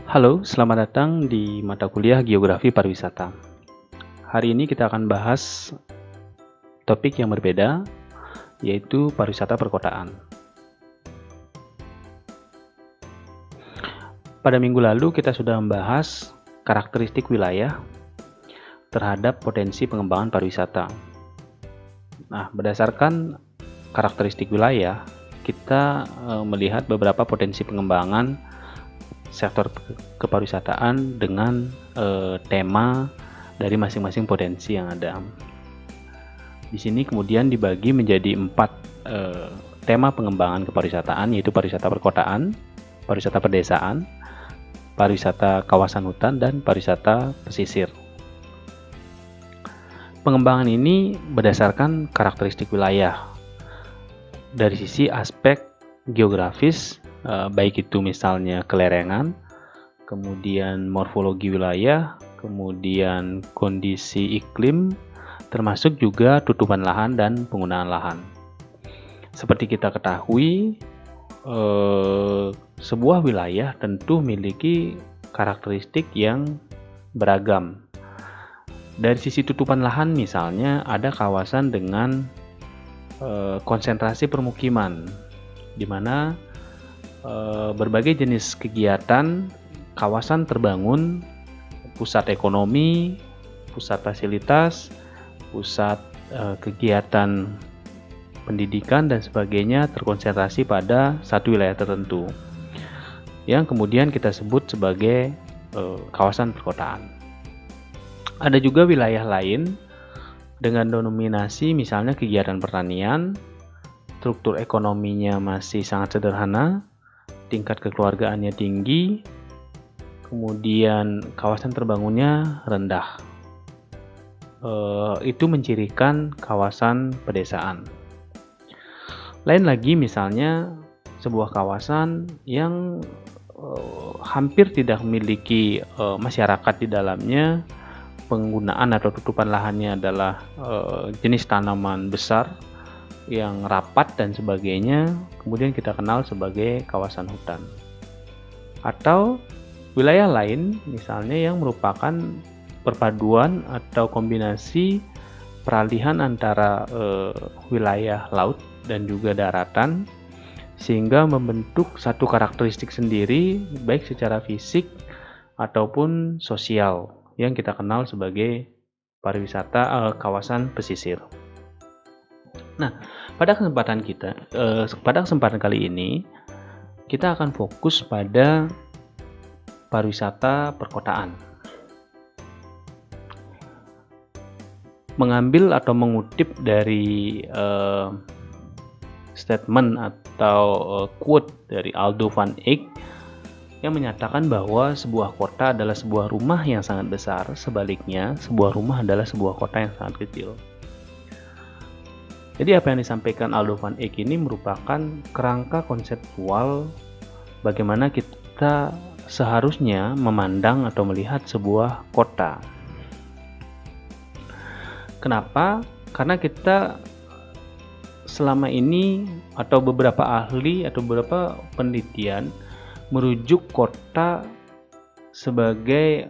Halo, selamat datang di mata kuliah Geografi Pariwisata. Hari ini kita akan bahas topik yang berbeda, yaitu pariwisata perkotaan. Pada minggu lalu kita sudah membahas karakteristik wilayah terhadap potensi pengembangan pariwisata. Nah, berdasarkan karakteristik wilayah, kita melihat beberapa potensi pengembangan sektor kepariwisataan dengan tema dari masing-masing potensi yang ada. Di sini kemudian dibagi menjadi 4 tema pengembangan kepariwisataan, yaitu pariwisata perkotaan, pariwisata pedesaan, pariwisata kawasan hutan, dan pariwisata pesisir. Pengembangan ini berdasarkan karakteristik wilayah dari sisi aspek geografis, baik itu misalnya kelerengan, kemudian morfologi wilayah, kemudian kondisi iklim, termasuk juga tutupan lahan dan penggunaan lahan. Seperti kita ketahui, sebuah wilayah tentu memiliki karakteristik yang beragam. Dari sisi tutupan lahan misalnya, ada kawasan dengan konsentrasi permukiman, di mana berbagai jenis kegiatan kawasan terbangun, pusat ekonomi, pusat fasilitas, pusat kegiatan pendidikan dan sebagainya terkonsentrasi pada satu wilayah tertentu, yang kemudian kita sebut sebagai kawasan perkotaan. Ada juga wilayah lain dengan dominasi misalnya kegiatan pertanian, struktur ekonominya masih sangat sederhana, tingkat kekeluargaannya tinggi, kemudian kawasan terbangunnya rendah. Itu mencirikan kawasan pedesaan. Lain lagi misalnya sebuah kawasan yang hampir tidak memiliki masyarakat di dalamnya, penggunaan atau tutupan lahannya adalah jenis tanaman besar yang rapat dan sebagainya, kemudian kita kenal sebagai kawasan hutan. Atau wilayah lain misalnya yang merupakan perpaduan atau kombinasi peralihan antara wilayah laut dan juga daratan, sehingga membentuk satu karakteristik sendiri baik secara fisik ataupun sosial yang kita kenal sebagai pariwisata kawasan pesisir. Nah, pada kesempatan kali ini kita akan fokus pada pariwisata perkotaan. Mengambil atau mengutip dari statement atau quote dari Aldo van Eyck yang menyatakan bahwa sebuah kota adalah sebuah rumah yang sangat besar, sebaliknya sebuah rumah adalah sebuah kota yang sangat kecil. Jadi apa yang disampaikan Aldo van Eyck ini merupakan kerangka konseptual bagaimana kita seharusnya memandang atau melihat sebuah kota. Kenapa? Karena kita selama ini atau beberapa ahli atau beberapa penelitian merujuk kota sebagai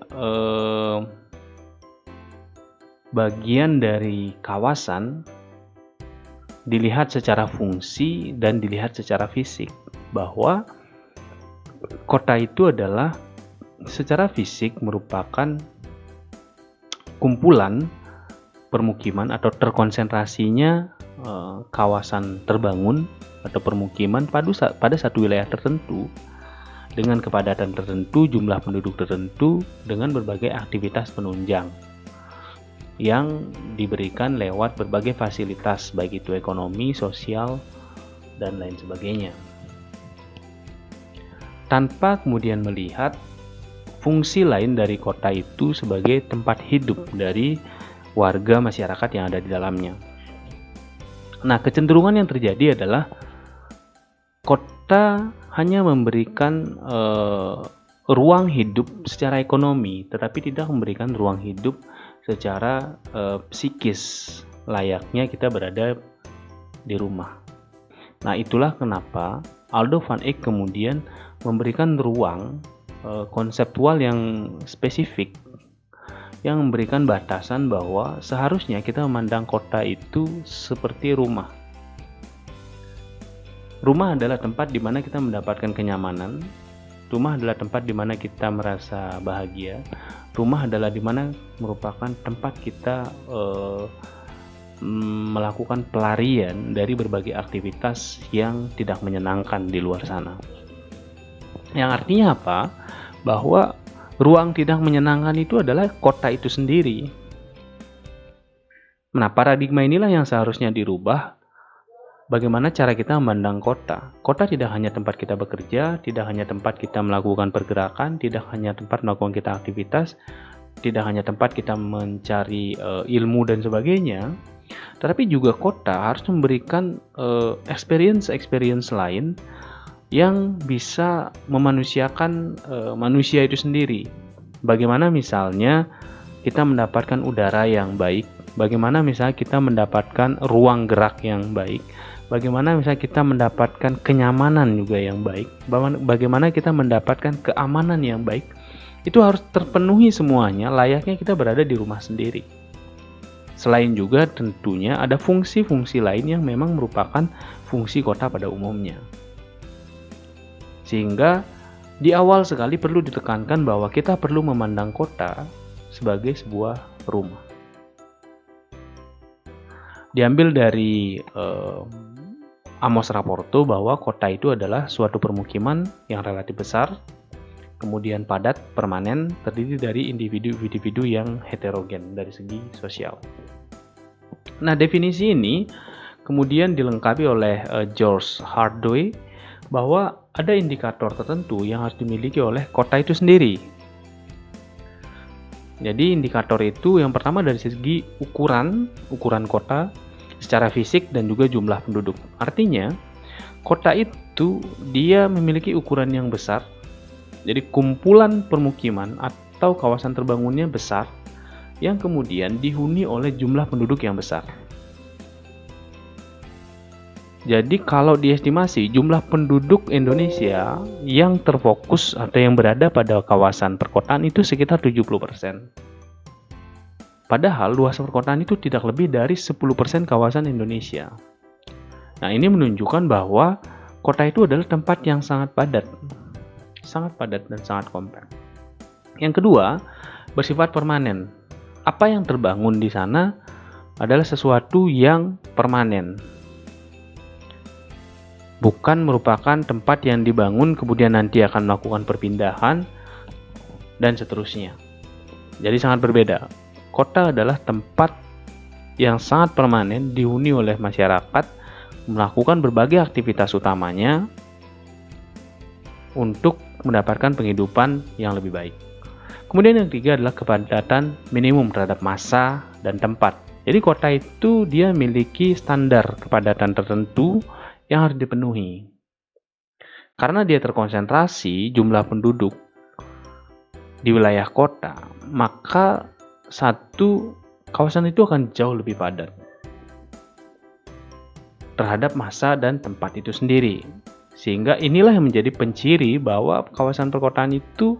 bagian dari kawasan dilihat secara fungsi dan dilihat secara fisik, bahwa kota itu adalah secara fisik merupakan kumpulan permukiman atau terkonsentrasinya kawasan terbangun atau permukiman pada satu wilayah tertentu dengan kepadatan tertentu, jumlah penduduk tertentu, dengan berbagai aktivitas penunjang yang diberikan lewat berbagai fasilitas, baik itu ekonomi, sosial, dan lain sebagainya, tanpa kemudian melihat fungsi lain dari kota itu sebagai tempat hidup dari warga masyarakat yang ada di dalamnya. Nah, kecenderungan yang terjadi adalah kota hanya memberikan ruang hidup secara ekonomi, tetapi tidak memberikan ruang hidup secara psikis, layaknya kita berada di rumah. Nah, itulah kenapa Aldo van Eyck kemudian memberikan ruang konseptual yang spesifik yang memberikan batasan bahwa seharusnya kita memandang kota itu seperti rumah. Rumah adalah tempat di mana kita mendapatkan kenyamanan. Rumah adalah tempat di mana kita merasa bahagia. Rumah adalah di mana merupakan tempat kita melakukan pelarian dari berbagai aktivitas yang tidak menyenangkan di luar sana. Yang artinya apa? Bahwa ruang tidak menyenangkan itu adalah kota itu sendiri. Nah, paradigma inilah yang seharusnya dirubah. Bagaimana cara kita memandang kota? Kota tidak hanya tempat kita bekerja, tidak hanya tempat kita melakukan pergerakan, tidak hanya tempat melakukan kita aktivitas, tidak hanya tempat kita mencari ilmu dan sebagainya, tetapi juga kota harus memberikan experience lain yang bisa memanusiakan manusia itu sendiri. Bagaimana misalnya kita mendapatkan udara yang baik, bagaimana misalnya kita mendapatkan ruang gerak yang baik, bagaimana misalnya kita mendapatkan kenyamanan juga yang baik, bagaimana kita mendapatkan keamanan yang baik. Itu harus terpenuhi semuanya, layaknya kita berada di rumah sendiri. Selain juga tentunya ada fungsi-fungsi lain yang memang merupakan fungsi kota pada umumnya. Sehingga di awal sekali perlu ditekankan bahwa kita perlu memandang kota sebagai sebuah rumah. Diambil dari Amos Rapporto bahwa kota itu adalah suatu permukiman yang relatif besar, kemudian padat, permanen, terdiri dari individu-individu yang heterogen dari segi sosial. Nah, definisi ini kemudian dilengkapi oleh George Hardaway bahwa ada indikator tertentu yang harus dimiliki oleh kota itu sendiri. Jadi indikator itu yang pertama dari segi ukuran kota secara fisik dan juga jumlah penduduk. Artinya, kota itu dia memiliki ukuran yang besar. Jadi kumpulan permukiman atau kawasan terbangunnya besar yang kemudian dihuni oleh jumlah penduduk yang besar. Jadi kalau diestimasi jumlah penduduk Indonesia yang terfokus atau yang berada pada kawasan perkotaan itu sekitar 70%. Padahal luas perkotaan itu tidak lebih dari 10% kawasan Indonesia. Nah, ini menunjukkan bahwa kota itu adalah tempat yang sangat padat dan sangat kompak. Yang kedua, bersifat permanen. Apa yang terbangun di sana adalah sesuatu yang permanen. Bukan merupakan tempat yang dibangun kemudian nanti akan melakukan perpindahan dan seterusnya. Jadi sangat berbeda. Kota adalah tempat yang sangat permanen dihuni oleh masyarakat melakukan berbagai aktivitas utamanya untuk mendapatkan penghidupan yang lebih baik. Kemudian yang ketiga adalah kepadatan minimum terhadap massa dan tempat. Jadi kota itu dia memiliki standar kepadatan tertentu yang harus dipenuhi. Karena dia terkonsentrasi jumlah penduduk di wilayah kota, maka satu kawasan itu akan jauh lebih padat terhadap massa dan tempat itu sendiri. Sehingga inilah yang menjadi penciri bahwa kawasan perkotaan itu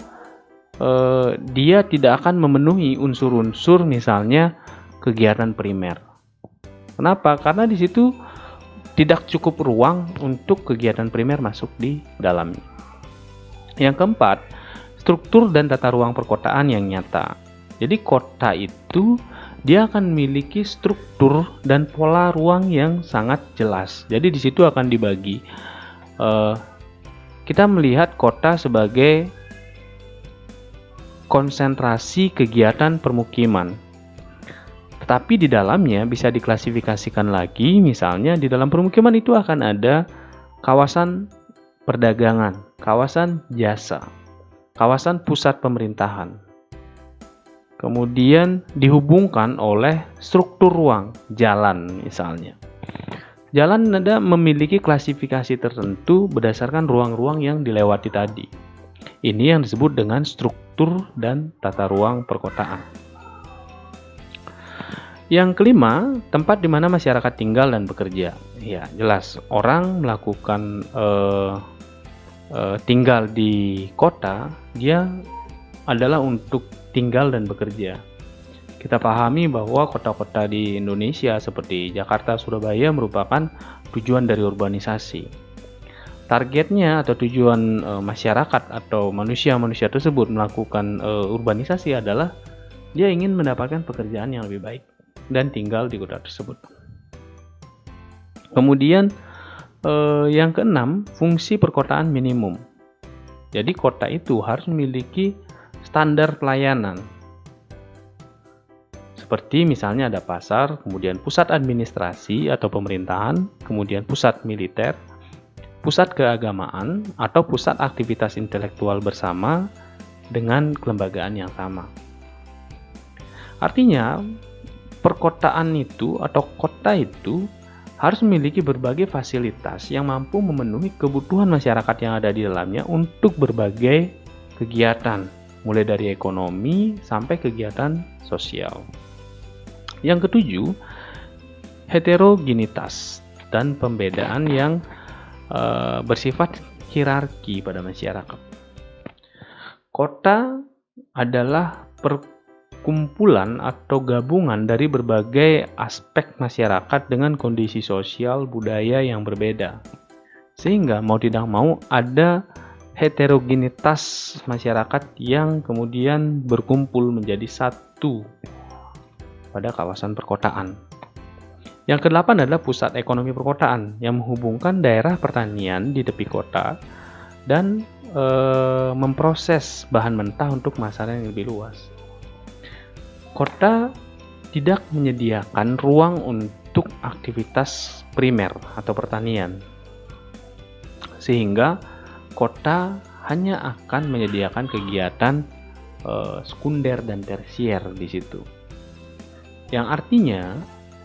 dia tidak akan memenuhi unsur-unsur misalnya kegiatan primer. Kenapa? Karena di situ tidak cukup ruang untuk kegiatan primer masuk di dalamnya. Yang keempat, struktur dan tata ruang perkotaan yang nyata. Jadi kota itu dia akan memiliki struktur dan pola ruang yang sangat jelas. Jadi di situ akan dibagi. Kita melihat kota sebagai konsentrasi kegiatan permukiman. Tetapi di dalamnya bisa diklasifikasikan lagi, misalnya di dalam permukiman itu akan ada kawasan perdagangan, kawasan jasa, kawasan pusat pemerintahan. Kemudian dihubungkan oleh struktur ruang, jalan misalnya. Jalan ada memiliki klasifikasi tertentu berdasarkan ruang-ruang yang dilewati tadi. Ini yang disebut dengan struktur dan tata ruang perkotaan. Yang kelima, tempat di mana masyarakat tinggal dan bekerja. Ya, jelas orang melakukan tinggal di kota, dia adalah untuk tinggal dan bekerja. Kita pahami bahwa kota-kota di Indonesia seperti Jakarta, Surabaya merupakan tujuan dari urbanisasi. Targetnya atau tujuan masyarakat atau manusia-manusia tersebut melakukan urbanisasi adalah dia ingin mendapatkan pekerjaan yang lebih baik dan tinggal di kota tersebut. Kemudian yang keenam, fungsi perkotaan minimum. Jadi kota itu harus memiliki standar pelayanan. Seperti misalnya ada pasar, kemudian pusat administrasi atau pemerintahan, kemudian pusat militer, pusat keagamaan, atau pusat aktivitas intelektual bersama dengan kelembagaan yang sama. Artinya, perkotaan itu atau kota itu harus memiliki berbagai fasilitas yang mampu memenuhi kebutuhan masyarakat yang ada di dalamnya untuk berbagai kegiatan, mulai dari ekonomi sampai kegiatan sosial. Yang ketujuh, heterogenitas dan pembedaan yang bersifat hierarki pada masyarakat. Kota adalah perkumpulan atau gabungan dari berbagai aspek masyarakat dengan kondisi sosial budaya yang berbeda. Sehingga mau tidak mau ada heterogenitas masyarakat yang kemudian berkumpul menjadi satu pada kawasan perkotaan. Yang kedelapan adalah pusat ekonomi perkotaan yang menghubungkan daerah pertanian di tepi kota dan memproses bahan mentah untuk pemasaran yang lebih luas. Kota tidak menyediakan ruang untuk aktivitas primer atau pertanian, sehingga kota hanya akan menyediakan kegiatan sekunder dan tersier di situ. Yang artinya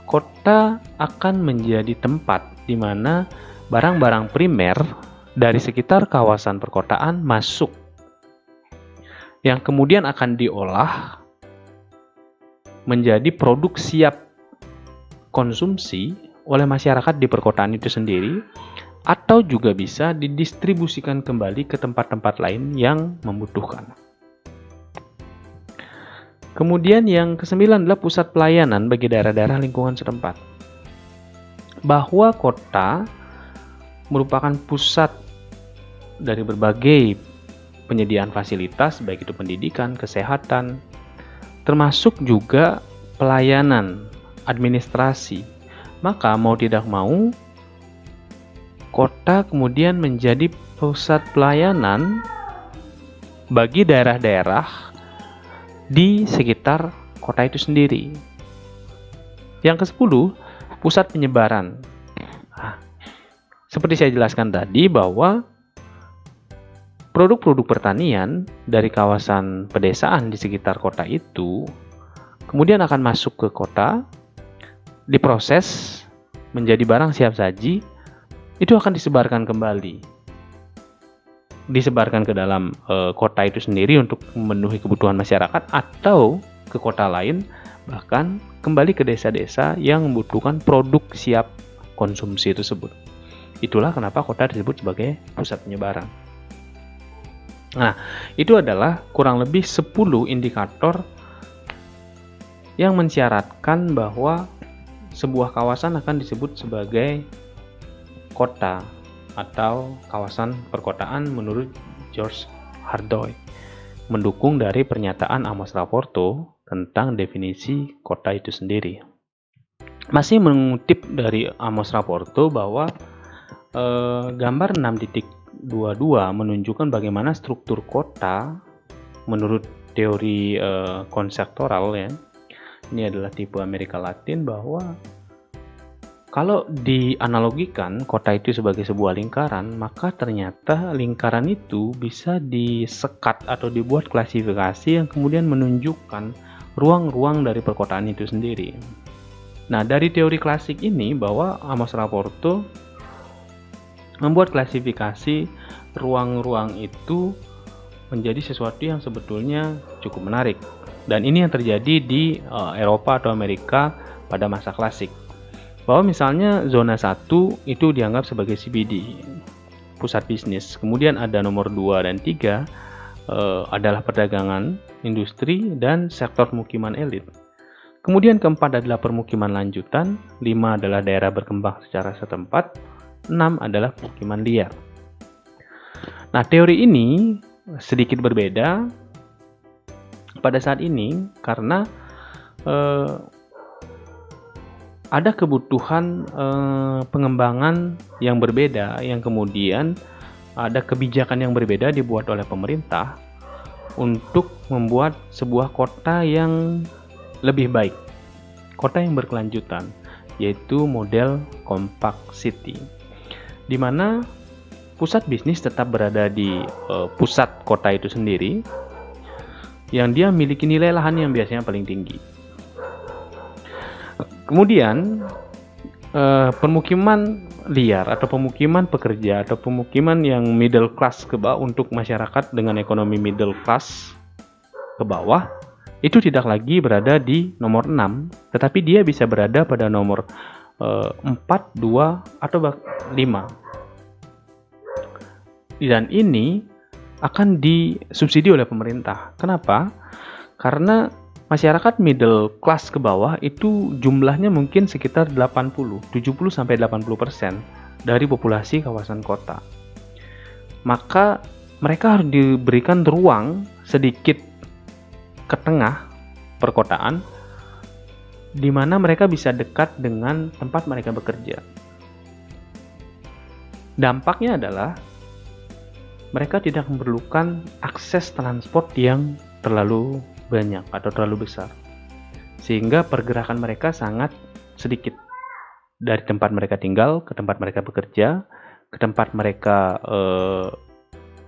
kota akan menjadi tempat di mana barang-barang primer dari sekitar kawasan perkotaan masuk, yang kemudian akan diolah menjadi produk siap konsumsi oleh masyarakat di perkotaan itu sendiri, atau juga bisa didistribusikan kembali ke tempat-tempat lain yang membutuhkan. Kemudian yang kesembilan adalah pusat pelayanan bagi daerah-daerah lingkungan setempat. Bahwa kota merupakan pusat dari berbagai penyediaan fasilitas, baik itu pendidikan, kesehatan, termasuk juga pelayanan, administrasi. Maka mau tidak mau, kota kemudian menjadi pusat pelayanan bagi daerah-daerah di sekitar kota itu sendiri. Yang ke-10, pusat penyebaran. Seperti saya jelaskan tadi bahwa produk-produk pertanian dari kawasan pedesaan di sekitar kota itu kemudian akan masuk ke kota, diproses menjadi barang siap saji, itu akan disebarkan kembali. Disebarkan ke dalam kota itu sendiri untuk memenuhi kebutuhan masyarakat atau ke kota lain, bahkan kembali ke desa-desa yang membutuhkan produk siap konsumsi tersebut. Itulah kenapa kota disebut sebagai pusat penyebaran. Nah, itu adalah kurang lebih 10 indikator yang mensyaratkan bahwa sebuah kawasan akan disebut sebagai kota atau kawasan perkotaan menurut George Hardoy, mendukung dari pernyataan Amos Rapporto tentang definisi kota itu sendiri. Masih mengutip dari Amos Rapporto bahwa gambar 6.22 menunjukkan bagaimana struktur kota menurut teori konseptual ya. Ini adalah tipe Amerika Latin, bahwa kalau dianalogikan kota itu sebagai sebuah lingkaran, maka ternyata lingkaran itu bisa disekat atau dibuat klasifikasi yang kemudian menunjukkan ruang-ruang dari perkotaan itu sendiri. Nah, dari teori klasik ini bahwa Amos Rapporto membuat klasifikasi ruang-ruang itu menjadi sesuatu yang sebetulnya cukup menarik. Dan ini yang terjadi di Eropa atau Amerika pada masa klasik. Bahwa misalnya zona 1 itu dianggap sebagai CBD, pusat bisnis. Kemudian ada nomor 2 dan 3 adalah perdagangan, industri, dan sektor pemukiman elit. Kemudian keempat adalah permukiman lanjutan, 5 adalah daerah berkembang secara setempat, 6 adalah pemukiman liar. Nah, teori ini sedikit berbeda pada saat ini karena ada kebutuhan pengembangan yang berbeda, yang kemudian ada kebijakan yang berbeda dibuat oleh pemerintah untuk membuat sebuah kota yang lebih baik, kota yang berkelanjutan, yaitu model compact city, di mana pusat bisnis tetap berada di pusat kota itu sendiri, yang dia memiliki nilai lahan yang biasanya paling tinggi. Kemudian permukiman liar atau pemukiman pekerja atau pemukiman yang middle class ke bawah, untuk masyarakat dengan ekonomi middle class ke bawah, itu tidak lagi berada di nomor 6, tetapi dia bisa berada pada nomor 4, 2, atau 5. Dan ini akan disubsidi oleh pemerintah. Kenapa? Karena masyarakat middle class ke bawah itu jumlahnya mungkin sekitar 70-80% dari populasi kawasan kota. Maka mereka harus diberikan ruang sedikit ke tengah perkotaan, di mana mereka bisa dekat dengan tempat mereka bekerja. Dampaknya adalah mereka tidak memerlukan akses transport yang terlalu banyak atau terlalu besar, sehingga pergerakan mereka sangat sedikit dari tempat mereka tinggal ke tempat mereka bekerja, ke tempat mereka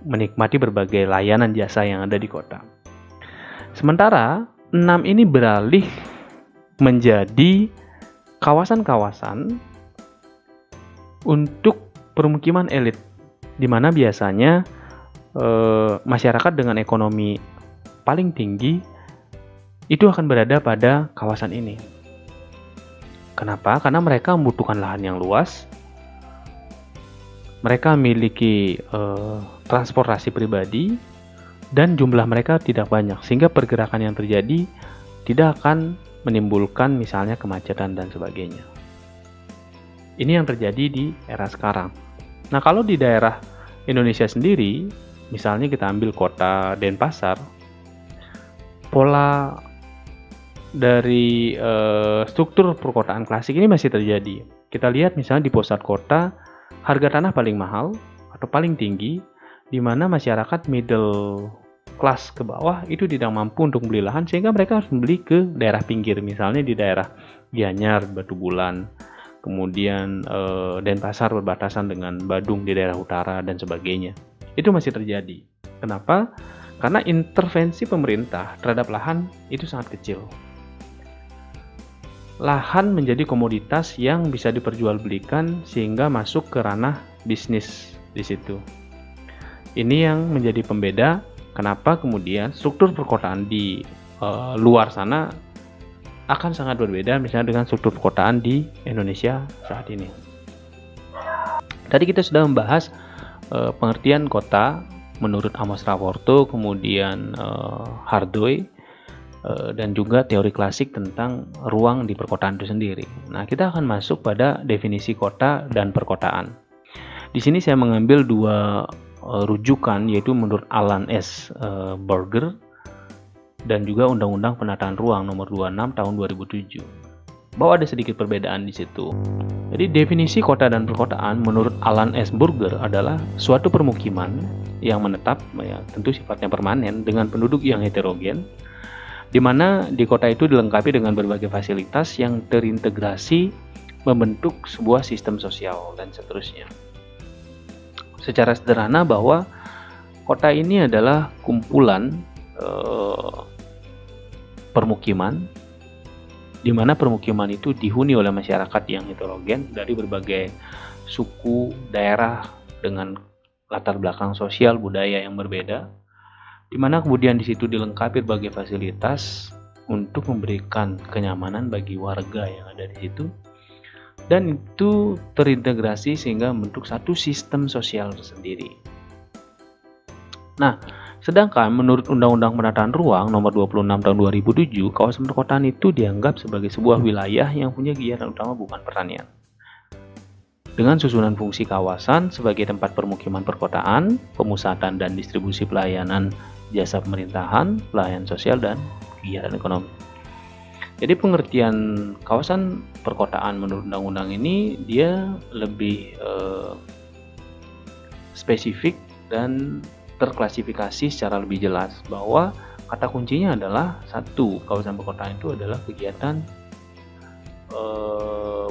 menikmati berbagai layanan jasa yang ada di kota. Sementara 6 ini beralih menjadi kawasan-kawasan untuk permukiman elit, di mana biasanya masyarakat dengan ekonomi paling tinggi itu akan berada pada kawasan ini. Kenapa? Karena mereka membutuhkan lahan yang luas, mereka memiliki transportasi pribadi, dan jumlah mereka tidak banyak, sehingga pergerakan yang terjadi tidak akan menimbulkan misalnya kemacetan dan sebagainya. Ini yang terjadi di era sekarang. Nah, kalau di daerah Indonesia sendiri, misalnya kita ambil kota Denpasar, pola dari struktur perkotaan klasik ini masih terjadi. Kita lihat misalnya di pusat kota, harga tanah paling mahal atau paling tinggi, di mana masyarakat middle class ke bawah itu tidak mampu untuk beli lahan, sehingga mereka harus membeli ke daerah pinggir, misalnya di daerah Gianyar, Batu Bulan, kemudian Denpasar berbatasan dengan Badung di daerah utara dan sebagainya. Itu masih terjadi. Kenapa? Karena intervensi pemerintah terhadap lahan itu sangat kecil. Lahan menjadi komoditas yang bisa diperjualbelikan sehingga masuk ke ranah bisnis di situ. Ini yang menjadi pembeda kenapa kemudian struktur perkotaan di luar sana akan sangat berbeda misalnya dengan struktur perkotaan di Indonesia saat ini. Tadi kita sudah membahas pengertian kota menurut Amos Raworto, kemudian Hardoy, dan juga teori klasik tentang ruang di perkotaan itu sendiri. Nah, kita akan masuk pada definisi kota dan perkotaan. Di sini saya mengambil dua rujukan, yaitu menurut Alan S. Berger dan juga Undang-Undang Penataan Ruang Nomor 26 Tahun 2007. Bahwa ada sedikit perbedaan di situ. Jadi definisi kota dan perkotaan menurut Alan S. Berger adalah suatu permukiman yang menetap, ya, tentu sifatnya permanen dengan penduduk yang heterogen, di mana di kota itu dilengkapi dengan berbagai fasilitas yang terintegrasi membentuk sebuah sistem sosial dan seterusnya. Secara sederhana bahwa kota ini adalah kumpulan permukiman, di mana permukiman itu dihuni oleh masyarakat yang heterogen dari berbagai suku, daerah dengan latar belakang sosial budaya yang berbeda, di mana kemudian di situ dilengkapi berbagai fasilitas untuk memberikan kenyamanan bagi warga yang ada di situ, dan itu terintegrasi sehingga membentuk satu sistem sosial tersendiri. Nah, sedangkan menurut Undang-Undang Penataan Ruang Nomor 26 Tahun 2007, kawasan perkotaan itu dianggap sebagai sebuah wilayah yang punya kegiatan utama bukan pertanian. Dengan susunan fungsi kawasan sebagai tempat permukiman perkotaan, pemusatan dan distribusi pelayanan jasa pemerintahan, pelayanan sosial, dan kegiatan ekonomi. Jadi pengertian kawasan perkotaan menurut undang-undang ini dia lebih spesifik dan terklasifikasi secara lebih jelas bahwa kata kuncinya adalah satu, kawasan perkotaan itu adalah kegiatan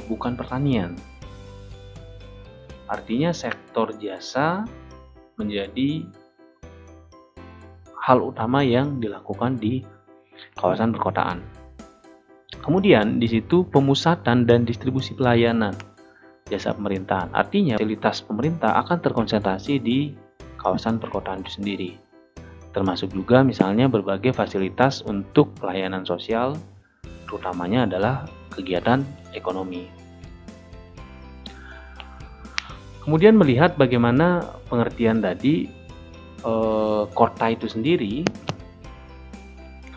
bukan pertanian. Artinya sektor jasa menjadi hal utama yang dilakukan di kawasan perkotaan. Kemudian di situ pemusatan dan distribusi pelayanan jasa pemerintahan. Artinya fasilitas pemerintah akan terkonsentrasi di kawasan perkotaan itu sendiri. Termasuk juga misalnya berbagai fasilitas untuk pelayanan sosial, terutamanya adalah kegiatan ekonomi. Kemudian melihat bagaimana pengertian tadi kota itu sendiri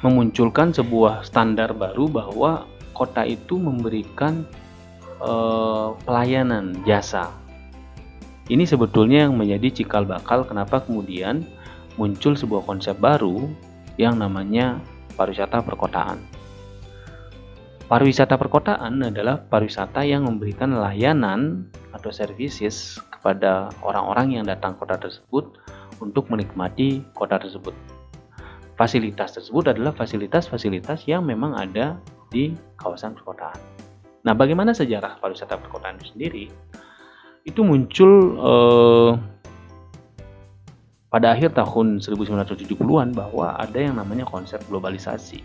memunculkan sebuah standar baru bahwa kota itu memberikan pelayanan jasa. Ini sebetulnya yang menjadi cikal bakal kenapa kemudian muncul sebuah konsep baru yang namanya pariwisata perkotaan. Pariwisata perkotaan adalah pariwisata yang memberikan layanan atau services kepada orang-orang yang datang ke kota tersebut untuk menikmati kota tersebut. Fasilitas tersebut adalah fasilitas-fasilitas yang memang ada di kawasan perkotaan. Nah, bagaimana sejarah pariwisata perkotaan itu sendiri? Itu muncul pada akhir tahun 1970-an bahwa ada yang namanya konsep globalisasi.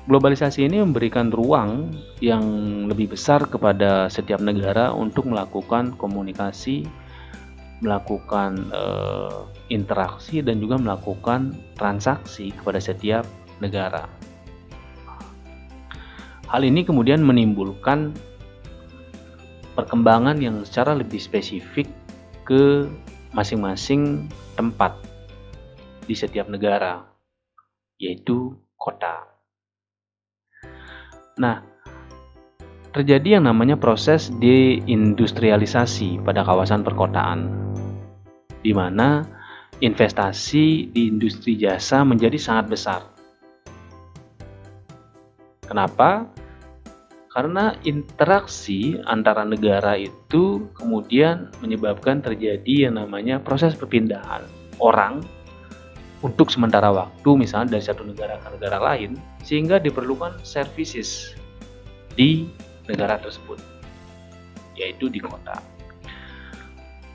Globalisasi ini memberikan ruang yang lebih besar kepada setiap negara untuk melakukan komunikasi, melakukan interaksi, dan juga melakukan transaksi kepada setiap negara. Hal ini kemudian menimbulkan perkembangan yang secara lebih spesifik ke masing-masing tempat di setiap negara, yaitu kota. Nah, terjadi yang namanya proses deindustrialisasi pada kawasan perkotaan, di mana investasi di industri jasa menjadi sangat besar. Kenapa? Karena interaksi antara negara itu kemudian menyebabkan terjadi yang namanya proses perpindahan orang untuk sementara waktu, misalnya dari satu negara ke negara lain, sehingga diperlukan services di negara tersebut, yaitu di kota.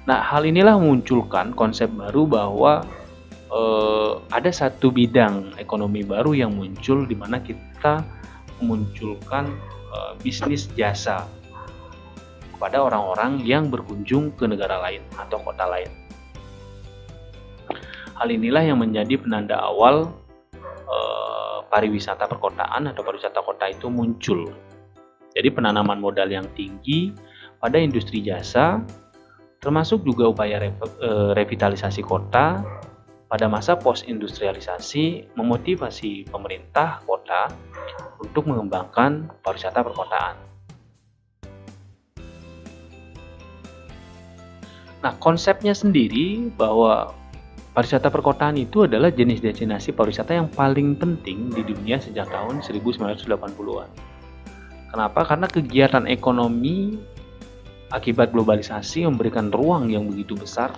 Nah, hal inilah memunculkan konsep baru bahwa ada satu bidang ekonomi baru yang muncul di mana kita memunculkan bisnis jasa kepada orang-orang yang berkunjung ke negara lain atau kota lain. Hal inilah yang menjadi penanda awal pariwisata perkotaan atau pariwisata kota itu muncul. Jadi penanaman modal yang tinggi pada industri jasa, termasuk juga upaya revitalisasi kota pada masa post-industrialisasi, memotivasi pemerintah kota untuk mengembangkan pariwisata perkotaan. Nah, konsepnya sendiri bahwa pariwisata perkotaan itu adalah jenis destinasi pariwisata yang paling penting di dunia sejak tahun 1980-an. Kenapa? Karena kegiatan ekonomi akibat globalisasi memberikan ruang yang begitu besar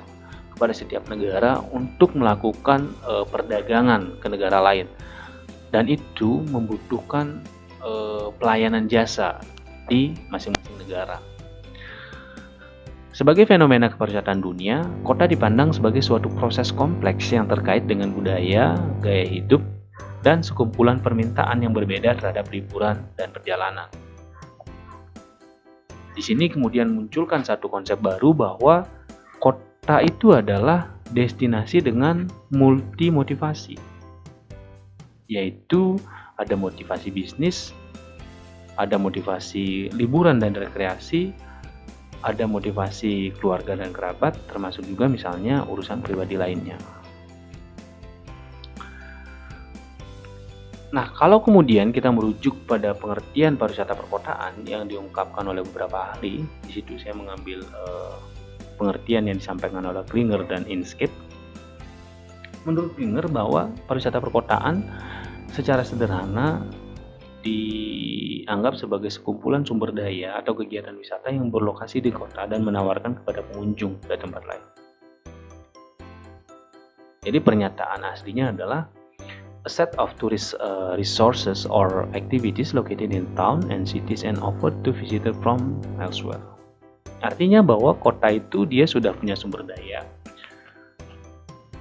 kepada setiap negara untuk melakukan perdagangan ke negara lain. Dan itu membutuhkan pelayanan jasa di masing-masing negara. Sebagai fenomena kepariwisataan dunia, kota dipandang sebagai suatu proses kompleks yang terkait dengan budaya, gaya hidup, dan sekumpulan permintaan yang berbeda terhadap liburan dan perjalanan. Di sini kemudian munculkan satu konsep baru bahwa kota itu adalah destinasi dengan multi motivasi, yaitu ada motivasi bisnis, ada motivasi liburan dan rekreasi, ada motivasi keluarga dan kerabat, termasuk juga misalnya urusan pribadi lainnya. Nah, kalau kemudian kita merujuk pada pengertian pariwisata perkotaan yang diungkapkan oleh beberapa ahli, di situ saya mengambil pengertian yang disampaikan oleh Klinger dan Inskeep. Menurut Klinger bahwa pariwisata perkotaan secara sederhana dianggap sebagai sekumpulan sumber daya atau kegiatan wisata yang berlokasi di kota dan menawarkan kepada pengunjung dari tempat lain. Jadi pernyataan aslinya adalah a set of tourist resources or activities located in town and cities and offered to visitors from elsewhere. Artinya bahwa kota itu dia sudah punya sumber daya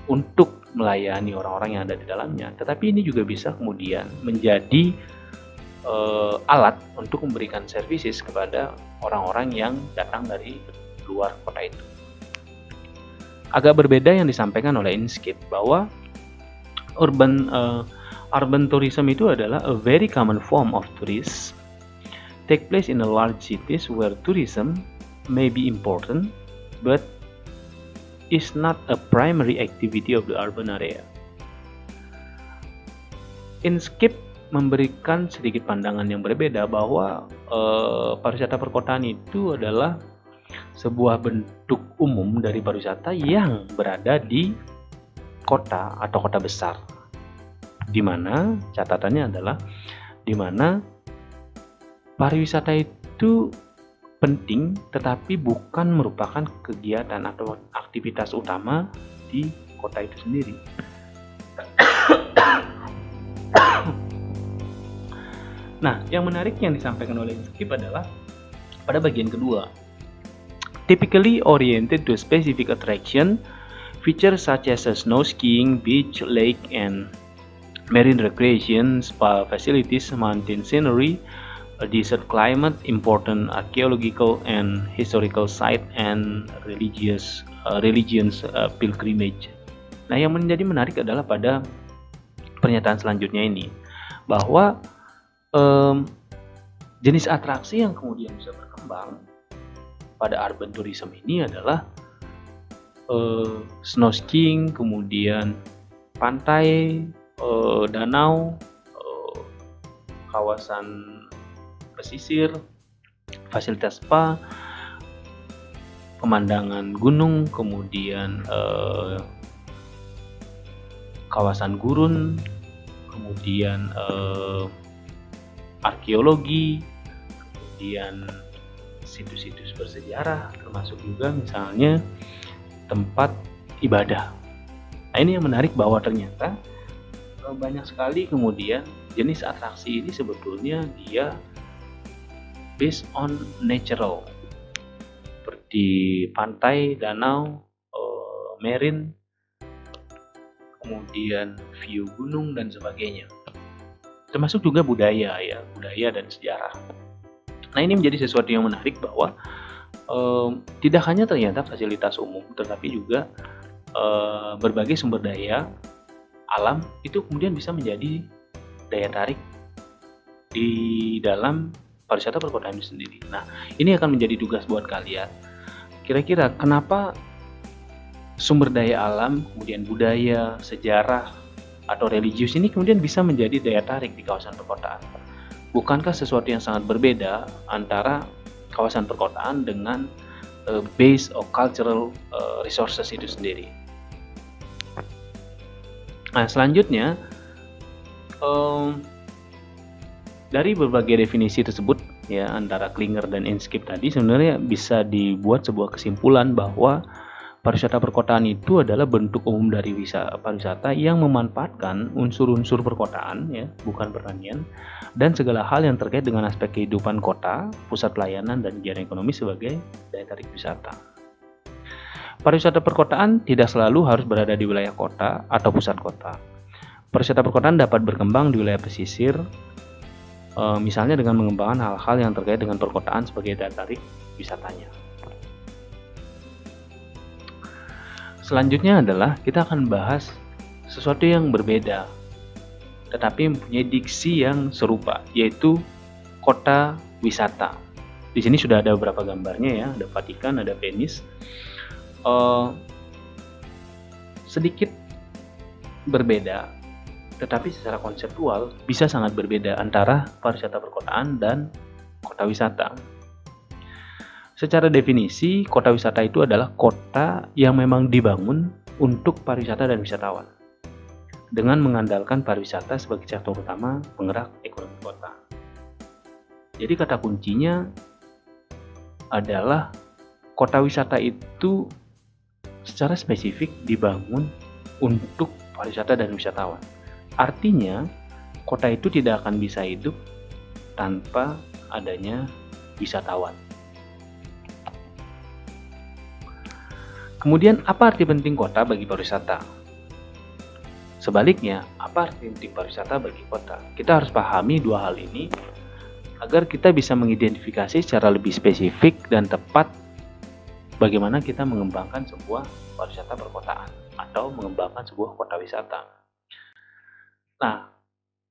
untuk melayani orang-orang yang ada di dalamnya, tetapi ini juga bisa kemudian menjadi alat untuk memberikan services kepada orang-orang yang datang dari luar kota itu. Agak berbeda yang disampaikan oleh Inskeep bahwa urban tourism itu adalah a very common form of tourism take place in a large cities where tourism may be important but is not a primary activity of the urban area. Inskeep memberikan sedikit pandangan yang berbeda bahwa pariwisata perkotaan itu adalah sebuah bentuk umum dari pariwisata yang berada di kota atau kota besar, di mana catatannya adalah di mana pariwisata itu penting tetapi bukan merupakan kegiatan atau aktivitas utama di kota itu sendiri. Nah, yang menarik yang disampaikan oleh Inskeep adalah pada bagian kedua, typically oriented to a specific attraction. Features such as snow skiing, beach, lake, and marine recreation, spa facilities, mountain scenery, a desert climate, important archaeological and historical site, and religious pilgrimage. Nah, yang menjadi menarik adalah pada pernyataan selanjutnya ini, bahwa jenis atraksi yang kemudian bisa berkembang pada urban tourism ini adalah snow skiing, kemudian pantai, danau, kawasan pesisir, fasilitas spa, pemandangan gunung, kemudian kawasan gurun, kemudian arkeologi, kemudian situs-situs bersejarah, termasuk juga misalnya tempat ibadah. Nah, ini yang menarik bahwa ternyata banyak sekali kemudian jenis atraksi ini sebetulnya dia based on natural, seperti pantai, danau, marine, kemudian view gunung dan sebagainya. Termasuk juga budaya dan sejarah. Nah, ini menjadi sesuatu yang menarik bahwa tidak hanya ternyata fasilitas umum, tetapi juga berbagai sumber daya alam itu kemudian bisa menjadi daya tarik di dalam pariwisata perkotaan itu sendiri. Nah, ini akan menjadi tugas buat kalian. Kira-kira kenapa sumber daya alam, kemudian budaya, sejarah, atau religius ini kemudian bisa menjadi daya tarik di kawasan perkotaan? Bukankah sesuatu yang sangat berbeda antara kawasan perkotaan dengan base of cultural resources itu sendiri? Nah, selanjutnya dari berbagai definisi tersebut ya antara Klinger dan Inskeep tadi, sebenarnya bisa dibuat sebuah kesimpulan bahwa pariwisata perkotaan itu adalah bentuk umum dari pariwisata yang memanfaatkan unsur-unsur perkotaan ya, bukan pertanian, dan segala hal yang terkait dengan aspek kehidupan kota, pusat pelayanan dan kegiatan ekonomi sebagai daya tarik wisata. Pariwisata perkotaan tidak selalu harus berada di wilayah kota atau pusat kota. Pariwisata perkotaan dapat berkembang di wilayah pesisir, misalnya dengan mengembangkan hal-hal yang terkait dengan perkotaan sebagai daya tarik wisatanya. Selanjutnya adalah kita akan bahas sesuatu yang berbeda, tetapi mempunyai diksi yang serupa, yaitu kota wisata. Di sini sudah ada beberapa gambarnya ya, ada Vatikan, ada Venice. Sedikit berbeda, tetapi secara konseptual bisa sangat berbeda antara pariwisata perkotaan dan kota wisata. Secara definisi, kota wisata itu adalah kota yang memang dibangun untuk pariwisata dan wisatawan, dengan mengandalkan pariwisata sebagai sektor utama penggerak ekonomi kota. Jadi kata kuncinya adalah kota wisata itu secara spesifik dibangun untuk pariwisata dan wisatawan. Artinya, kota itu tidak akan bisa hidup tanpa adanya wisatawan. Kemudian, apa arti penting kota bagi pariwisata? Sebaliknya, apa arti penting pariwisata bagi kota? Kita harus pahami dua hal ini agar kita bisa mengidentifikasi secara lebih spesifik dan tepat bagaimana kita mengembangkan sebuah pariwisata perkotaan atau mengembangkan sebuah kota wisata. Nah,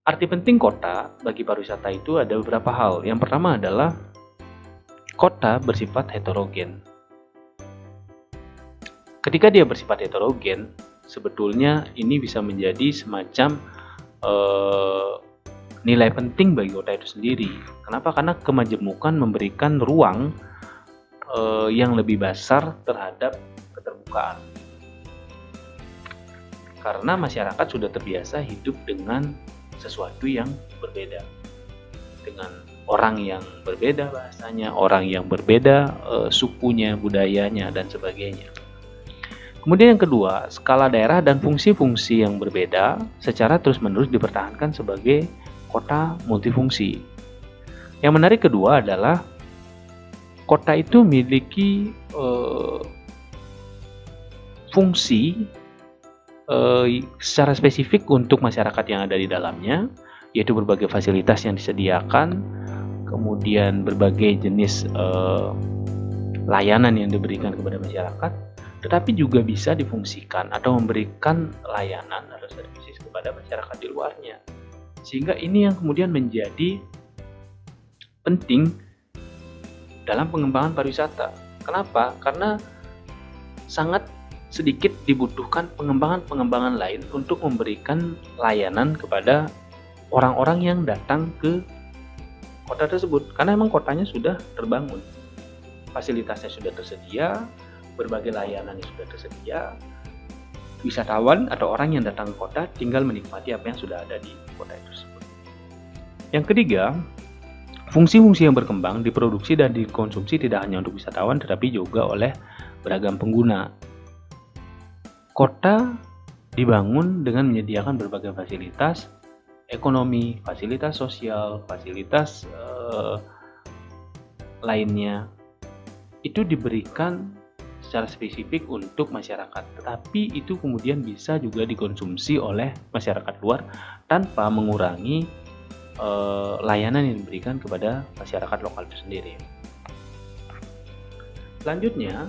arti penting kota bagi pariwisata itu ada beberapa hal. Yang pertama adalah kota bersifat heterogen. Ketika dia bersifat heterogen, sebetulnya ini bisa menjadi semacam nilai penting bagi kota itu sendiri. Kenapa? Karena kemajemukan memberikan ruang yang lebih besar terhadap keterbukaan. Karena masyarakat sudah terbiasa hidup dengan sesuatu yang berbeda, dengan orang yang berbeda bahasanya, orang yang berbeda sukunya, budayanya, dan sebagainya. Kemudian yang kedua, skala daerah dan fungsi-fungsi yang berbeda secara terus-menerus dipertahankan sebagai kota multifungsi. Yang menarik kedua adalah kota itu memiliki fungsi secara spesifik untuk masyarakat yang ada di dalamnya, yaitu berbagai fasilitas yang disediakan, kemudian berbagai jenis layanan yang diberikan kepada masyarakat, tetapi juga bisa difungsikan atau memberikan layanan atau services kepada masyarakat di luarnya. Sehingga ini yang kemudian menjadi penting dalam pengembangan pariwisata. Kenapa? Karena sangat sedikit dibutuhkan pengembangan-pengembangan lain untuk memberikan layanan kepada orang-orang yang datang ke kota tersebut. Karena memang kotanya sudah terbangun, fasilitasnya sudah tersedia, berbagai layanan yang sudah tersedia. Wisatawan atau orang yang datang ke kota tinggal menikmati apa yang sudah ada di kota tersebut. Yang ketiga, fungsi-fungsi yang berkembang diproduksi dan dikonsumsi tidak hanya untuk wisatawan tetapi juga oleh beragam pengguna. Kota dibangun dengan menyediakan berbagai fasilitas ekonomi, fasilitas sosial, fasilitas lainnya. Itu diberikan secara spesifik untuk masyarakat, tetapi itu kemudian bisa juga dikonsumsi oleh masyarakat luar tanpa mengurangi layanan yang diberikan kepada masyarakat lokal itu sendiri. Selanjutnya,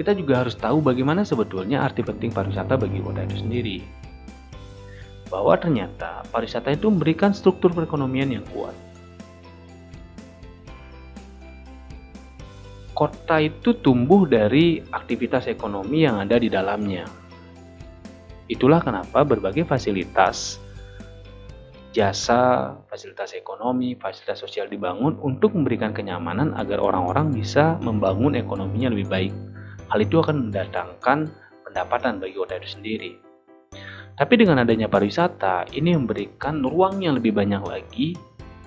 kita juga harus tahu bagaimana sebetulnya arti penting pariwisata bagi kota itu sendiri. Bahwa ternyata pariwisata itu memberikan struktur perekonomian yang kuat. Kota itu tumbuh dari aktivitas ekonomi yang ada di dalamnya. Itulah kenapa berbagai fasilitas, jasa, fasilitas ekonomi, fasilitas sosial dibangun untuk memberikan kenyamanan agar orang-orang bisa membangun ekonominya lebih baik. Hal itu akan mendatangkan pendapatan bagi kota itu sendiri. Tapi dengan adanya pariwisata, ini memberikan ruang yang lebih banyak lagi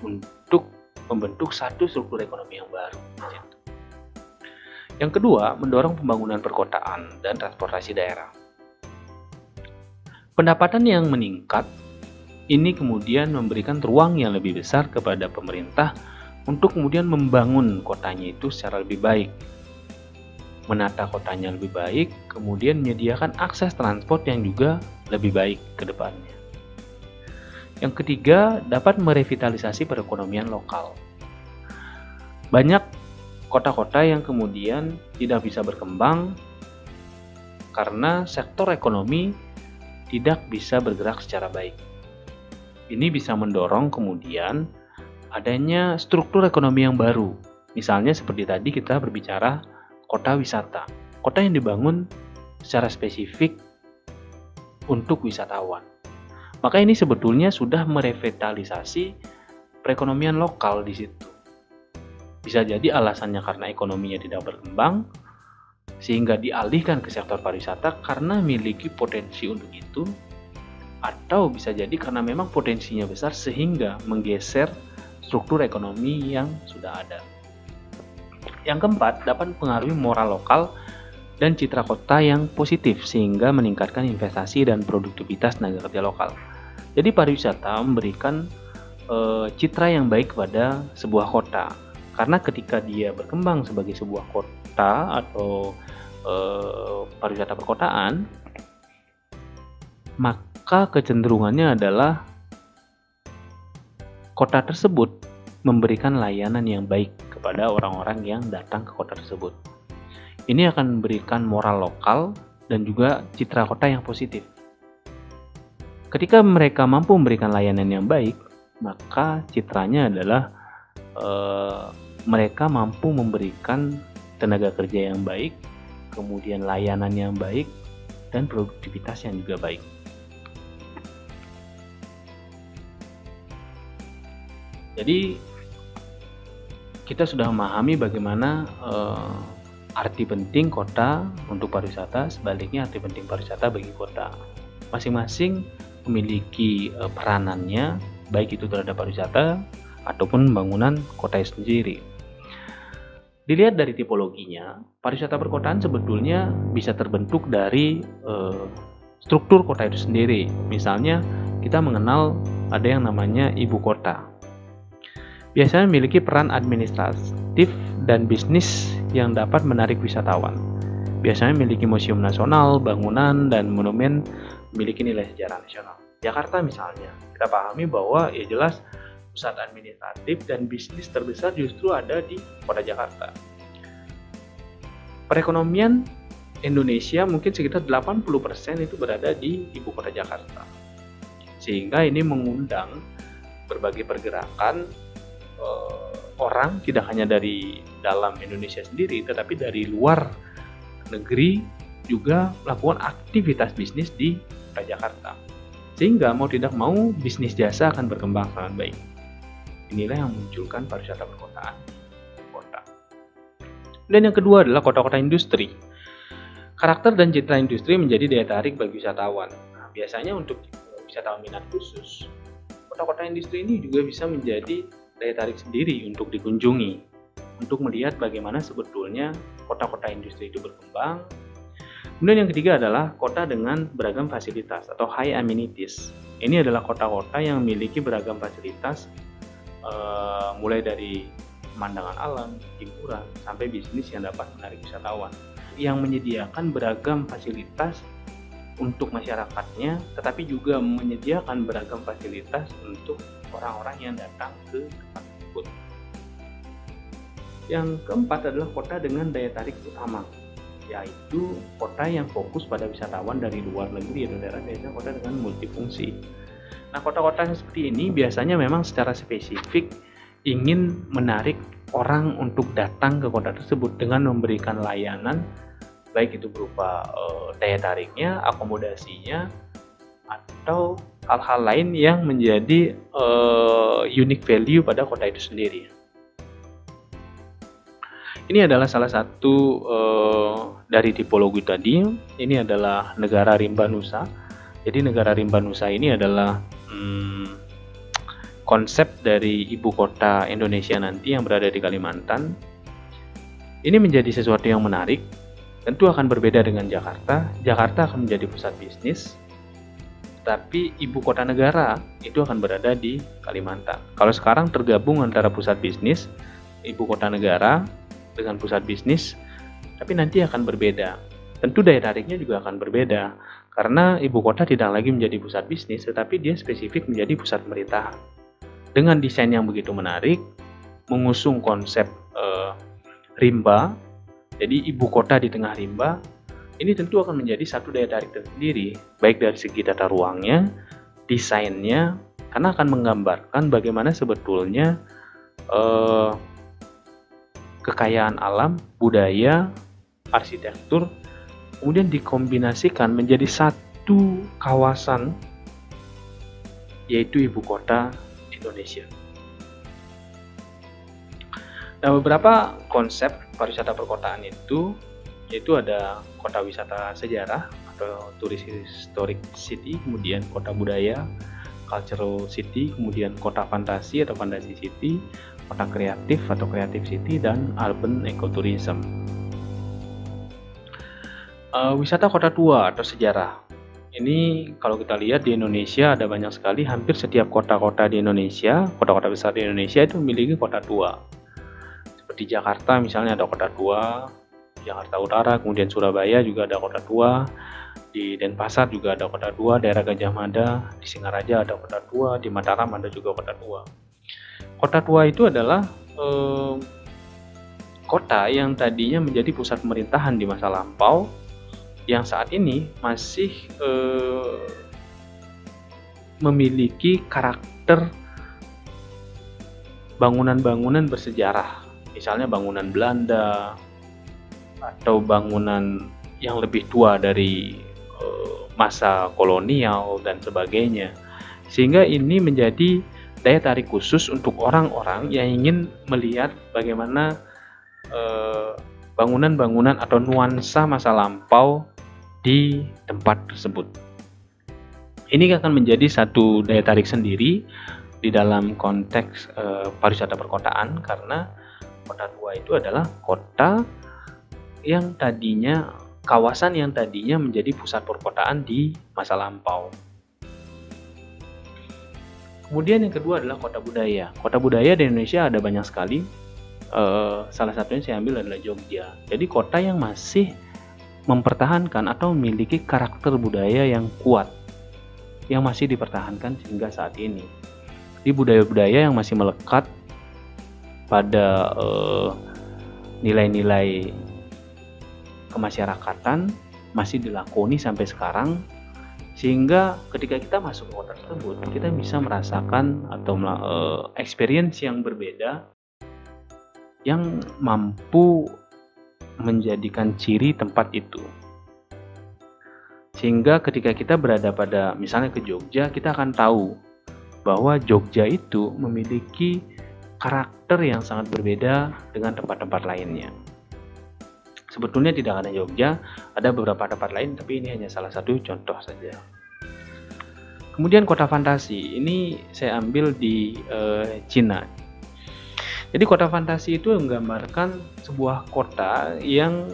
untuk membentuk satu struktur ekonomi yang baru. Yang kedua, mendorong pembangunan perkotaan dan transportasi daerah. Pendapatan yang meningkat ini kemudian memberikan ruang yang lebih besar kepada pemerintah untuk kemudian membangun kotanya itu secara lebih baik, menata kotanya lebih baik, kemudian menyediakan akses transport yang juga lebih baik ke depannya. Yang ketiga, dapat merevitalisasi perekonomian lokal. Banyak kota-kota yang kemudian tidak bisa berkembang karena sektor ekonomi tidak bisa bergerak secara baik. Ini bisa mendorong kemudian adanya struktur ekonomi yang baru. Misalnya seperti tadi kita berbicara kota wisata. Kota yang dibangun secara spesifik untuk wisatawan. Maka ini sebetulnya sudah merevitalisasi perekonomian lokal di situ. Bisa jadi alasannya karena ekonominya tidak berkembang, sehingga dialihkan ke sektor pariwisata karena memiliki potensi untuk itu, atau bisa jadi karena memang potensinya besar sehingga menggeser struktur ekonomi yang sudah ada. Yang keempat, dapat mempengaruhi moral lokal dan citra kota yang positif sehingga meningkatkan investasi dan produktivitas tenaga kerja lokal. Jadi pariwisata memberikan citra yang baik kepada sebuah kota, karena ketika dia berkembang sebagai sebuah kota atau pariwisata perkotaan, maka kecenderungannya adalah kota tersebut memberikan layanan yang baik kepada orang-orang yang datang ke kota tersebut. Ini akan memberikan moral lokal dan juga citra kota yang positif. Ketika mereka mampu memberikan layanan yang baik, maka citranya adalah mereka mampu memberikan tenaga kerja yang baik, kemudian layanan yang baik, dan produktivitas yang juga baik. Jadi kita sudah memahami bagaimana arti penting kota untuk pariwisata, sebaliknya arti penting pariwisata bagi kota. Masing-masing memiliki peranannya, baik itu terhadap pariwisata ataupun pembangunan kota sendiri. Dilihat dari tipologinya, pariwisata perkotaan sebetulnya bisa terbentuk dari struktur kota itu sendiri. Misalnya kita mengenal ada yang namanya ibu kota. Biasanya memiliki peran administratif dan bisnis yang dapat menarik wisatawan. Biasanya memiliki museum nasional, bangunan, dan monumen memiliki nilai sejarah nasional. Jakarta misalnya, kita pahami bahwa ya jelas pusat administratif dan bisnis terbesar justru ada di kota Jakarta. Perekonomian Indonesia mungkin sekitar 80% itu berada di ibu kota Jakarta. Sehingga ini mengundang berbagai pergerakan orang, tidak hanya dari dalam Indonesia sendiri, tetapi dari luar negeri juga melakukan aktivitas bisnis di kota Jakarta. Sehingga mau tidak mau bisnis jasa akan berkembang sangat baik. Inilah yang memunculkan pariwisata perkotaan di kota. Dan yang kedua adalah kota-kota industri. Karakter dan citra industri menjadi daya tarik bagi wisatawan. Nah, biasanya untuk wisatawan minat khusus, kota-kota industri ini juga bisa menjadi daya tarik sendiri untuk dikunjungi, untuk melihat bagaimana sebetulnya kota-kota industri itu berkembang. Kemudian yang ketiga adalah kota dengan beragam fasilitas atau high amenities. Ini adalah kota-kota yang memiliki beragam fasilitas, mulai dari pemandangan alam, hiburan, sampai bisnis yang dapat menarik wisatawan, yang menyediakan beragam fasilitas untuk masyarakatnya, tetapi juga menyediakan beragam fasilitas untuk orang-orang yang datang ke tempat tersebut. Yang keempat adalah kota dengan daya tarik utama, yaitu kota yang fokus pada wisatawan dari luar negeri atau daerah, biasanya kota dengan multifungsi. Nah, kota-kota seperti ini biasanya memang secara spesifik ingin menarik orang untuk datang ke kota tersebut dengan memberikan layanan, baik itu berupa daya tariknya, akomodasinya, atau hal-hal lain yang menjadi unique value pada kota itu sendiri. Ini adalah salah satu dari tipologi tadi. Ini adalah negara rimba nusa. Jadi negara rimba nusa ini adalah konsep dari ibu kota Indonesia nanti yang berada di Kalimantan. Ini menjadi sesuatu yang menarik. Tentu akan berbeda dengan Jakarta. Jakarta akan menjadi pusat bisnis, tapi ibu kota negara itu akan berada di Kalimantan. Kalau sekarang tergabung antara pusat bisnis, ibu kota negara dengan pusat bisnis, tapi nanti akan berbeda. Tentu daya tariknya juga akan berbeda, karena ibu kota tidak lagi menjadi pusat bisnis, tetapi dia spesifik menjadi pusat pemerintahan. Dengan desain yang begitu menarik, mengusung konsep rimba, jadi ibu kota di tengah rimba, ini tentu akan menjadi satu daya tarik tersendiri, baik dari segi tata ruangnya, desainnya, karena akan menggambarkan bagaimana sebetulnya eh, kekayaan alam, budaya, arsitektur, kemudian dikombinasikan menjadi satu kawasan, yaitu ibu kota Indonesia. Nah, beberapa konsep pariwisata perkotaan itu, yaitu ada kota wisata sejarah atau turis historic city, kemudian kota budaya, cultural city, kemudian kota fantasi atau fantasy city, kota kreatif atau creative city, dan urban ecotourism. Wisata kota tua atau sejarah. Ini kalau kita lihat di Indonesia ada banyak sekali, hampir setiap kota-kota di Indonesia, kota-kota besar di Indonesia itu memiliki kota tua. Seperti Jakarta misalnya ada kota tua, Jakarta Utara, kemudian Surabaya juga ada kota tua, di Denpasar juga ada kota tua, daerah Gajah Mada, di Singaraja ada kota tua, di Mataram ada juga kota tua. Kota tua itu adalah kota yang tadinya menjadi pusat pemerintahan di masa lampau, yang saat ini masih memiliki karakter bangunan-bangunan bersejarah, misalnya bangunan Belanda atau bangunan yang lebih tua dari masa kolonial dan sebagainya, sehingga ini menjadi daya tarik khusus untuk orang-orang yang ingin melihat bagaimana bangunan-bangunan atau nuansa masa lampau di tempat tersebut. Ini akan menjadi satu daya tarik sendiri di dalam konteks pariwisata perkotaan, karena kota tua itu adalah kota yang tadinya, kawasan yang tadinya menjadi pusat perkotaan di masa lampau. Kemudian yang kedua adalah kota budaya. Kota budaya di Indonesia ada banyak sekali. Salah satunya saya ambil adalah Jogja. Jadi kota yang masih mempertahankan atau memiliki karakter budaya yang kuat, yang masih dipertahankan hingga saat ini. Di budaya-budaya yang masih melekat pada nilai-nilai kemasyarakatan masih dilakoni sampai sekarang, sehingga ketika kita masuk ke kota tersebut kita bisa merasakan atau experience yang berbeda yang mampu menjadikan ciri tempat itu. Sehingga ketika kita berada pada misalnya ke Jogja, kita akan tahu bahwa Jogja itu memiliki karakter yang sangat berbeda dengan tempat-tempat lainnya. Sebetulnya tidak hanya Jogja, ada beberapa tempat lain, tapi ini hanya salah satu contoh saja. Kemudian kota fantasi, ini saya ambil di Cina. Jadi kota fantasi itu menggambarkan sebuah kota yang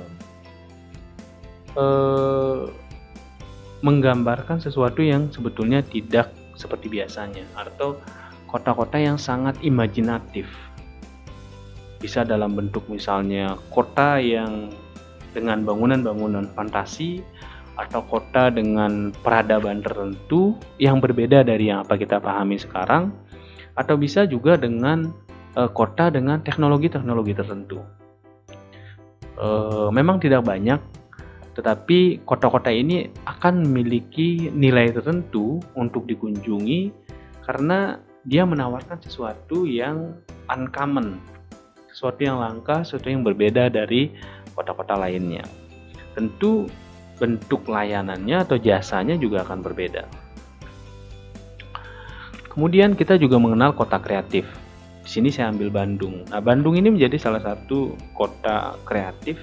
menggambarkan sesuatu yang sebetulnya tidak seperti biasanya, atau kota-kota yang sangat imajinatif. Bisa dalam bentuk misalnya kota yang dengan bangunan-bangunan fantasi, atau kota dengan peradaban tertentu yang berbeda dari yang apa kita pahami sekarang, atau bisa juga dengan kota dengan teknologi-teknologi tertentu. Memang tidak banyak, tetapi kota-kota ini akan memiliki nilai tertentu untuk dikunjungi karena dia menawarkan sesuatu yang uncommon, sesuatu yang langka, sesuatu yang berbeda dari kota-kota lainnya. Tentu bentuk layanannya atau jasanya juga akan berbeda. Kemudian kita juga mengenal kota kreatif. Di sini saya ambil Bandung. Nah, Bandung ini menjadi salah satu kota kreatif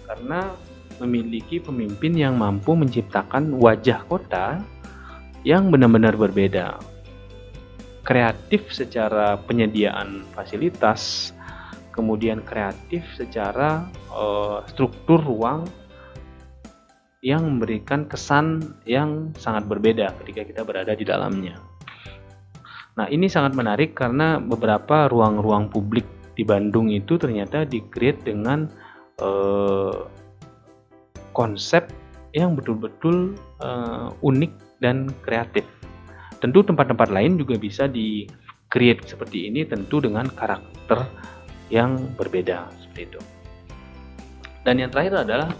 karena memiliki pemimpin yang mampu menciptakan wajah kota yang benar-benar berbeda. Kreatif secara penyediaan fasilitas, kemudian kreatif secara struktur ruang yang memberikan kesan yang sangat berbeda ketika kita berada di dalamnya. Nah, ini sangat menarik karena beberapa ruang-ruang publik di Bandung itu ternyata di-create dengan konsep yang betul-betul unik dan kreatif. Tentu tempat-tempat lain juga bisa di-create seperti ini, tentu dengan karakter yang berbeda seperti itu. Dan yang terakhir adalah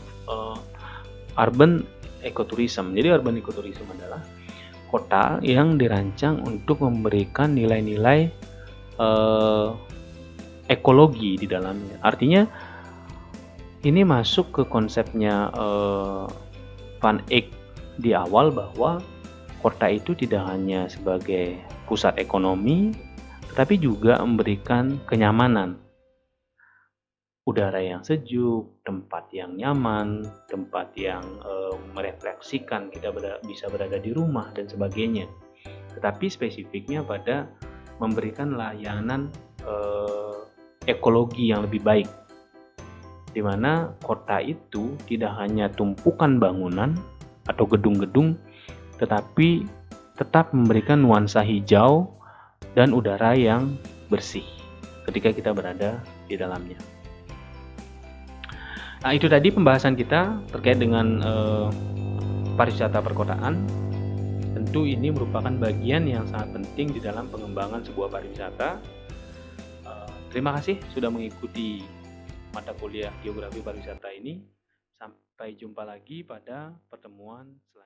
urban ecotourism. Jadi urban ecotourism adalah kota yang dirancang untuk memberikan nilai-nilai ekologi di dalamnya. Artinya ini masuk ke konsepnya Van Eyck di awal, bahwa kota itu tidak hanya sebagai pusat ekonomi, tetapi juga memberikan kenyamanan. Udara yang sejuk, tempat yang nyaman, tempat yang merefleksikan kita bisa berada di rumah dan sebagainya. Tetapi spesifiknya pada memberikan layanan ekologi yang lebih baik, di mana kota itu tidak hanya tumpukan bangunan atau gedung-gedung, tetapi tetap memberikan nuansa hijau dan udara yang bersih ketika kita berada di dalamnya. Nah, itu tadi pembahasan kita terkait dengan pariwisata perkotaan. Tentu ini merupakan bagian yang sangat penting di dalam pengembangan sebuah pariwisata. Terima kasih sudah mengikuti mata kuliah Geografi Pariwisata ini. Sampai jumpa lagi pada pertemuan selanjutnya.